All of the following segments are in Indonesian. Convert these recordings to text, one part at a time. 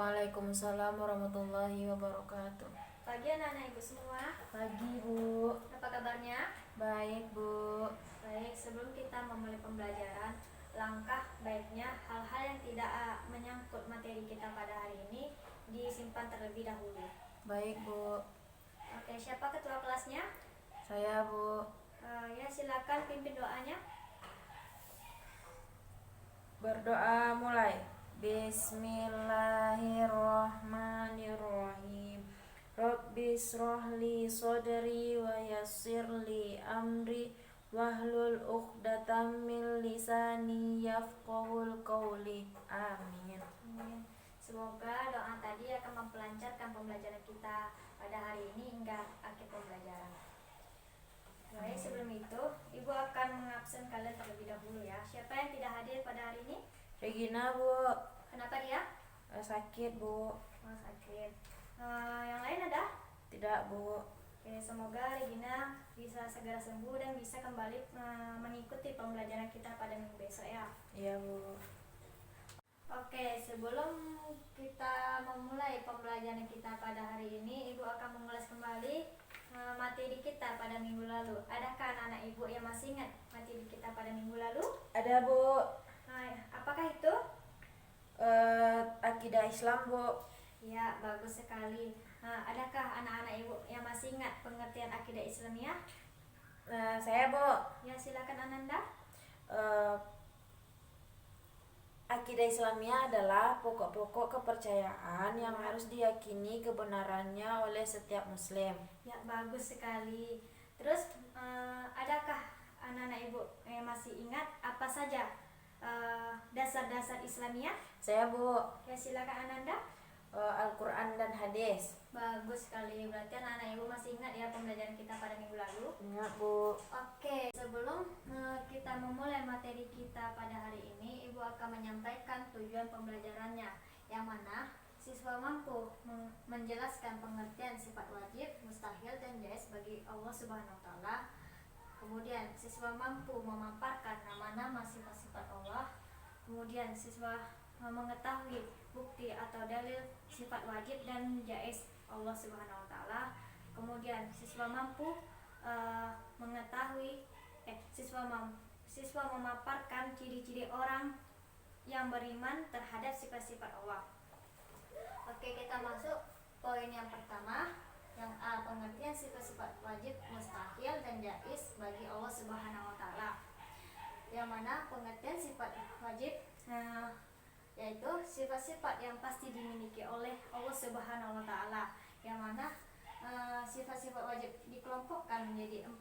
Waalaikumsalam warahmatullahi wabarakatuh. Pagi anak-anak ibu semua. Pagi Bu. Apa kabarnya? Baik Bu. Baik, sebelum kita memulai pembelajaran, langkah baiknya hal-hal yang tidak menyangkut materi kita pada hari ini disimpan terlebih dahulu. Baik Bu. Oke, siapa ketua kelasnya? Saya Bu. Ya, silakan pimpin doanya. Berdoa mulai. Bismillahirrahmanirrahim. Rabbi shrahli sadri wa yassirli amri wahlul 'uqdatam min lisani yafqahul qawli. Amin. Amin. Semoga doa tadi akan memperlancarkan pembelajaran kita pada hari ini hingga akhir pembelajaran. Baik, sebelum itu ibu akan mengabsen kalian terlebih dahulu ya. Siapa yang tidak hadir pada hari ini? Regina Bu. Kenapa dia? Sakit Bu. Oh, sakit. Yang lain ada? Tidak Bu. Oke, semoga Regina bisa segera sembuh dan bisa kembali mengikuti pembelajaran kita pada minggu besok ya. Iya Bu. Oke, sebelum kita memulai pembelajaran kita pada hari ini, ibu akan mengulas kembali materi kita pada minggu lalu. Adakah anak-anak ibu yang masih ingat materi kita pada minggu lalu? Ada Bu. Apakah itu? Akidah Islam Bu. Ya, bagus sekali. Adakah anak-anak ibu yang masih ingat pengertian akidah Islamiyah? Saya Bu. Ya, silakan Ananda. Akidah Islamiyah adalah pokok-pokok kepercayaan yang harus diyakini kebenarannya oleh setiap muslim. Ya, bagus sekali. Terus adakah anak-anak ibu yang masih ingat apa saja dasar-dasar Islamiyah? Saya Bu. Ya, silakan Ananda. Al-Quran dan hadis. Bagus sekali. Berarti anak-anak ibu masih ingat ya pembelajaran kita pada minggu lalu. Ingat Bu. Oke, sebelum kita memulai materi kita pada hari ini, ibu akan menyampaikan tujuan pembelajarannya, yang mana siswa mampu menjelaskan pengertian sifat wajib, mustahil, dan jaiz bagi Allah Subhanahu wa Ta'ala. Kemudian siswa mampu memaparkan nama-nama sifat-sifat Allah. Kemudian siswa mengetahui bukti atau dalil sifat wajib dan jaiz Allah Subhanahu wa Ta'ala. Kemudian siswa mampu mengetahui siswa memaparkan ciri-ciri orang yang beriman terhadap sifat-sifat Allah. Oke, kita masuk poin yang pertama, yang A, pengertian sifat-sifat wajib, mustahil, dan jaiz bagi Allah Subhanahu wa Ta'ala. Yang mana pengertian sifat wajib yaitu sifat-sifat yang pasti dimiliki oleh Allah Subhanahu wa Ta'ala, yang mana sifat-sifat wajib dikelompokkan menjadi 4.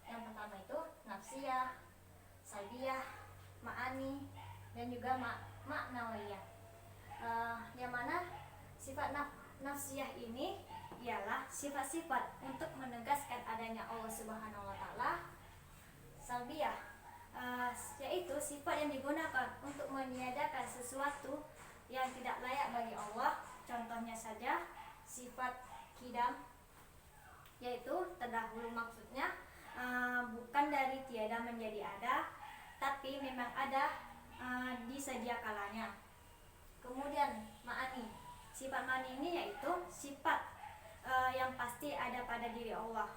Yang pertama itu nafsiyah, salbiyah, ma'ani, dan juga ma'nawiyah. Yang mana sifat nafsiyah ini ialah sifat-sifat untuk menegaskan adanya Allah Subhanahu wa Ta'ala. Salbiyah yaitu sifat yang digunakan untuk meniadakan sesuatu yang tidak layak bagi Allah. Contohnya saja sifat kidam, yaitu terdahulu, maksudnya bukan dari tiada menjadi ada, tapi memang ada di sedia kalanya. Kemudian ma'ani, sifat ma'ani ini yaitu sifat yang pasti ada pada diri Allah.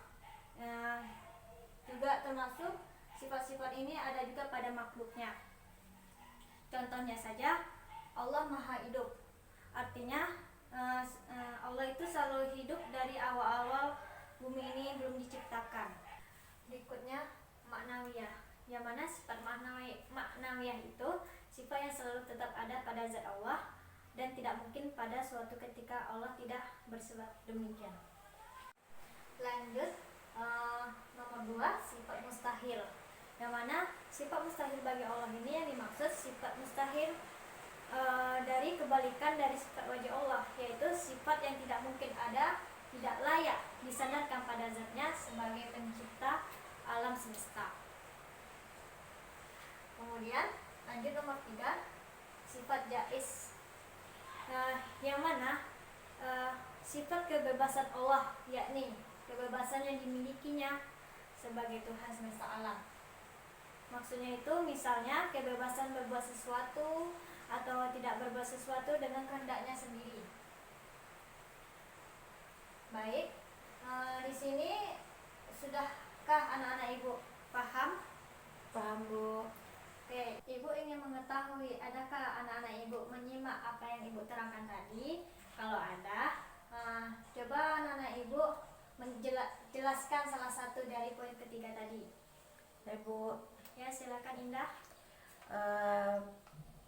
Juga termasuk sifat-sifat ini ada juga pada makhluknya. Contohnya saja Allah Maha Hidup, artinya Allah itu selalu hidup dari awal-awal bumi ini belum diciptakan. Berikutnya maknawiyah, yang mana sifat maknawiyah itu sifat yang selalu tetap ada pada zat Allah dan tidak mungkin pada suatu ketika Allah tidak bersifat demikian. Lanjut, nomor 2, sifat mustahil, yang mana sifat mustahil bagi Allah ini yang dimaksud sifat mustahil dari kebalikan dari sifat wajib Allah, yaitu sifat yang tidak mungkin ada, tidak layak disandarkan pada zatnya sebagai pencipta alam semesta. Kemudian lanjut nomor 3, sifat jaiz, yang mana sifat kebebasan Allah, yakni kebebasan yang dimilikinya sebagai Tuhan semesta alam. Maksudnya itu misalnya kebebasan berbuat sesuatu atau tidak berbuat berbuat sesuatu dengan kehendaknya sendiri. Baik, di sini sudahkah anak-anak ibu paham? Paham, Bu? Oke, ibu ingin mengetahui adakah anak-anak ibu menyimak apa yang ibu terangkan tadi? Kalau ada, coba anak-anak ibu menjelaskan salah satu dari poin ketiga tadi. Ya, Bu. Ya, silakan Indah.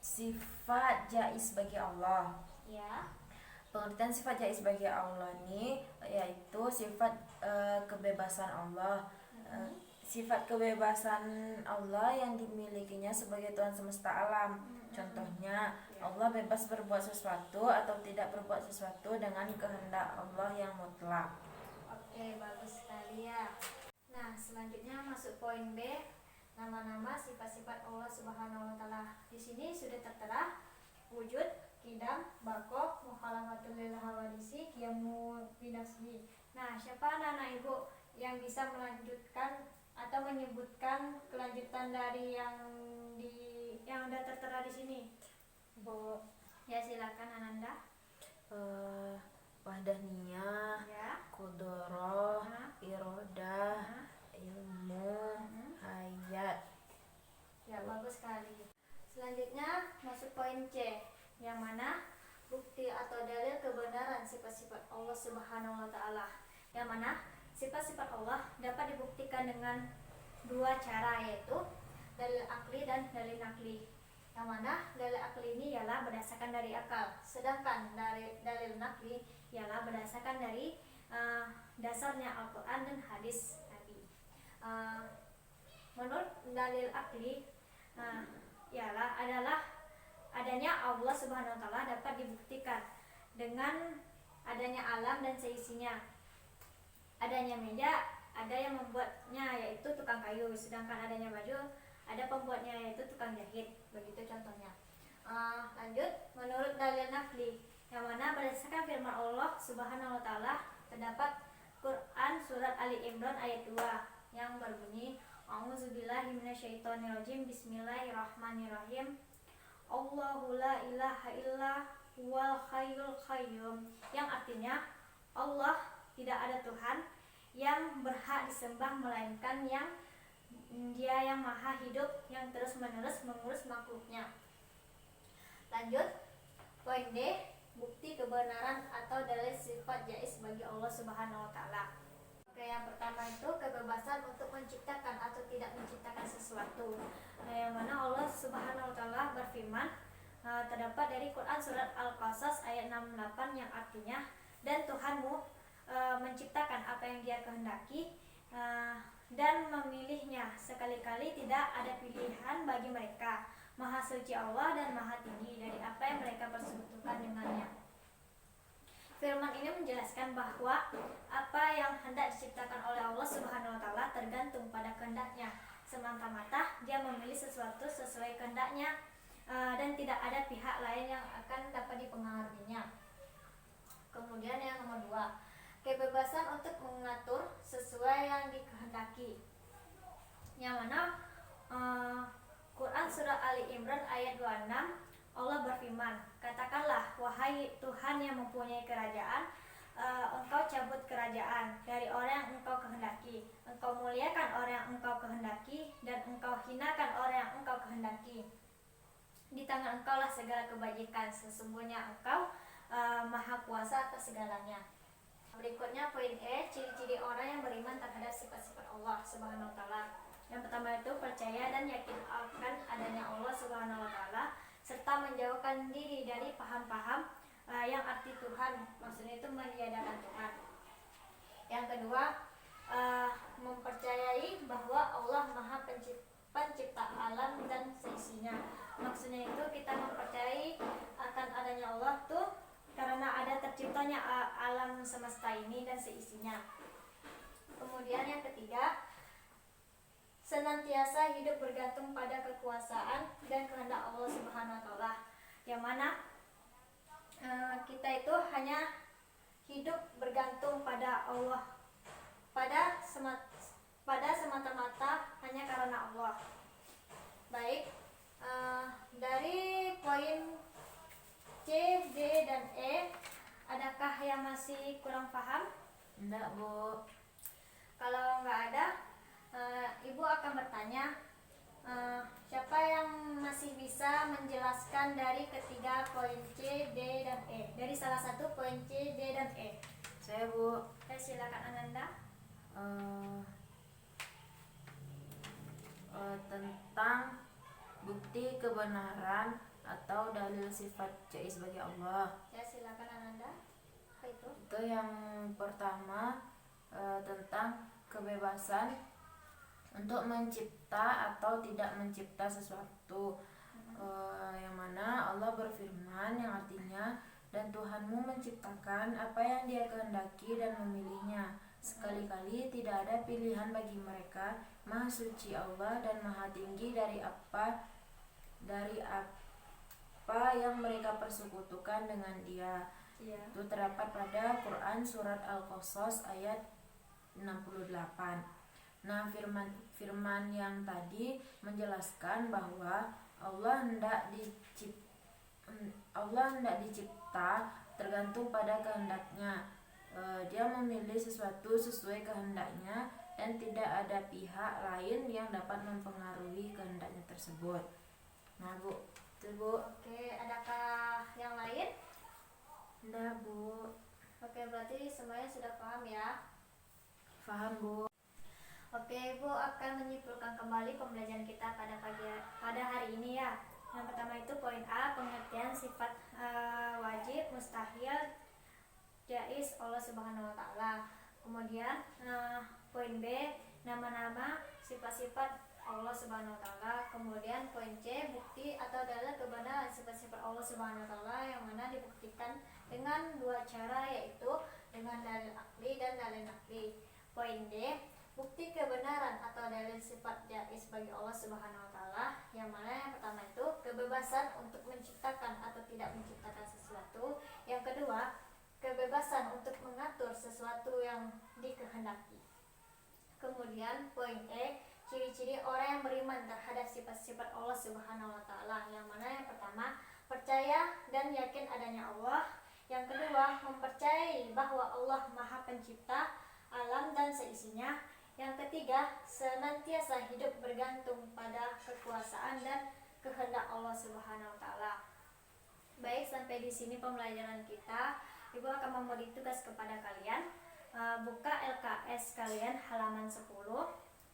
Sifat jaiz bagi Allah. Ya. Pengertian sifat jaiz bagi Allah ini yaitu sifat kebebasan Allah. Sifat kebebasan Allah yang dimilikinya sebagai Tuhan semesta alam. Contohnya, Allah bebas berbuat sesuatu atau tidak berbuat sesuatu dengan kehendak Allah yang mutlak. Oke, bagus sekali ya. Nah, selanjutnya masuk poin B, nama-nama sifat-sifat Allah Subhanahu wa taala. Di sini sudah tertera wujud, qidam, baqo, mukhalafatul lil hawadisi, qiyamu binafsihi. Nah, siapa anak-anak ibu yang bisa melanjutkan atau menyebutkan kelanjutan dari yang udah tertera di sini? Bu. Ya, silakan Ananda. Wahdaniyah, Ya. Qudrah, Irodah, Ilmu, Hayat. Ya, bagus sekali. Selanjutnya masuk poin C, yang mana bukti atau dalil kebenaran sifat-sifat Allah Subhanahu wa taala. Yang mana sifat-sifat Allah dapat dibuktikan dengan dua cara, yaitu dalil akli dan dalil nakli. Yang mana dalil akli ini ialah berdasarkan dari akal, sedangkan dari dalil nakli ialah berdasarkan dari dasarnya Al-Quran dan hadis Nabi. Menurut dalil akli adalah adanya Allah Subhanahu wa taala dapat dibuktikan dengan adanya alam dan seisinya. Adanya meja, ada yang membuatnya yaitu tukang kayu, sedangkan adanya baju, ada pembuatnya yaitu tukang jahit. Begitu contohnya. Lanjut, menurut dalil nakli, yang mana berdasarkan firman Allah Subhanahu wa taala terdapat Quran surat Ali Imran ayat 2 yang berbunyi A'udzubillahi minasyaitonirrajim, Bismillahirrahmanirrahim. Allahu la ilaha illa huwal hayyul qayyum, yang artinya Allah tidak ada Tuhan yang berhak disembah melainkan yang Dia yang maha hidup yang terus-menerus mengurus makhluknya. Lanjut, poin D, bukti kebenaran atau dalil sifat jaiz bagi Allah Subhanahu wa taala. Oke, yang pertama itu kebebasan untuk menciptakan atau tidak menciptakan sesuatu. Yang mana Allah Subhanahu wa taala berfirman, terdapat dari Quran surat Al-Qasas ayat 68 yang artinya, dan Tuhanmu menciptakan apa yang Dia kehendaki dan memilihnya, sekali-kali tidak ada pilihan bagi mereka. Maha suci Allah dan maha tinggi dari apa yang mereka persekutukan dengannya. Firman ini menjelaskan bahwa apa yang hendak diciptakan oleh Allah Subhanahu wa taala tergantung pada kehendaknya, semata-mata Dia memilih sesuatu sesuai kehendaknya dan tidak ada pihak lain yang akan dapat dipengaruhinya. Kemudian yang nomor 2, kebebasan untuk mengatur sesuai yang dikehendaki. Yang mana Quran surah Ali Imran ayat 26, Allah berfirman, katakanlah wahai Tuhan yang mempunyai kerajaan, engkau cabut kerajaan dari orang yang engkau kehendaki, engkau muliakan orang yang engkau kehendaki, dan engkau hinakan orang yang engkau kehendaki. Di tangan engkau lah segala kebajikan, sesungguhnya engkau maha kuasa atas segalanya. Berikutnya poin E, ciri-ciri orang yang beriman terhadap sifat-sifat Allah Subhanahu wa taala. Yang pertama itu percaya dan yakin akan adanya Allah Subhanahu wa taala, serta menjauhkan diri dari paham-paham yang arti Tuhan, maksudnya itu meniadakan Tuhan. Yang kedua, mempercayai bahwa Allah maha pencipta alam dan seisinya. Maksudnya itu kita mempercayai akan adanya Allah tuh karena ada terciptanya alam semesta ini dan seisinya. Kemudian yang ketiga, senantiasa hidup bergantung pada kekuasaan dan kehendak Allah Subhanahu wa taala. Yang mana kita itu hanya hidup bergantung pada Allah, pada semata-mata hanya karena Allah. Baik, dari poin Enggak, Bu. Kalau nggak ada, Ibu akan bertanya, siapa yang masih bisa menjelaskan dari ketiga poin C, D, dan E? Dari salah satu poin C, D, dan E. Saya, Bu. Silakan Ananda. Eh, tentang bukti kebenaran atau dalil sifat jaiz bagi Allah. Ya, silakan Ananda. Apa itu? Itu yang pertama, tentang kebebasan untuk mencipta atau tidak mencipta sesuatu. Yang mana Allah berfirman yang artinya, dan Tuhanmu menciptakan apa yang Dia kehendaki dan memilihnya. Sekali-kali tidak ada pilihan bagi mereka. Maha suci Allah dan maha tinggi dari apa yang mereka persekutukan dengan Dia. Iya. Itu terdapat pada Quran surat Al-Qasas ayat 68. Nah, firman yang tadi menjelaskan bahwa Allah hendak dicipta tergantung pada kehendaknya. Dia memilih sesuatu sesuai kehendaknya dan tidak ada pihak lain yang dapat mempengaruhi kehendaknya tersebut. Nah, Bu, itu, Bu. Oke, adakah yang lain? Enggak, Bu. Oke, berarti semuanya sudah paham ya. Paham, Bu. Oke, Ibu akan menyimpulkan kembali pembelajaran kita pada hari ini ya. Yang pertama itu poin A, pengertian sifat wajib, mustahil, jaiz Allah Subhanahu wa taala. Kemudian poin B, nama-nama sifat-sifat Allah Subhanahu wa taala. Kemudian poin C, bukti atau dalil kebenaran sifat-sifat Allah Subhanahu wa taala yang mana dibuktikan dengan dua cara, yaitu dengan dalil akli dan dalil nakli. Poin D, bukti kebenaran atau dalil sifat jaiz bagi Allah Subhanahu wa taala yang mana yang pertama itu kebebasan untuk menciptakan atau tidak menciptakan sesuatu. Yang kedua, kebebasan untuk mengatur sesuatu yang dikehendaki. Kemudian poin E, ciri-ciri orang yang beriman terhadap sifat-sifat Allah Subhanahu wa taala yang mana yang pertama, percaya dan yakin adanya Allah. Yang kedua, mempercayai bahwa Allah Maha Pencipta alam dan seisinya. Yang ketiga, senantiasa hidup bergantung pada kekuasaan dan kehendak Allah Subhanahu wa taala. Baik, sampai di sini pembelajaran kita. Ibu akan memberi tugas kepada kalian. Buka LKS kalian halaman 10.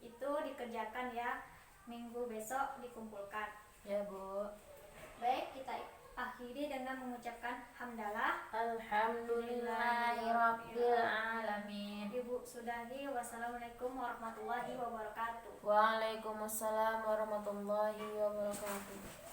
Itu dikerjakan ya. Minggu besok dikumpulkan. Ya, Bu. Baik, kita akhiri dengan mengucapkan hamdalah. Alhamdulillahirabbil alamin. Ibu sudahi. Wassalamualaikum warahmatullahi wabarakatuh. Waalaikumsalam warahmatullahi wabarakatuh.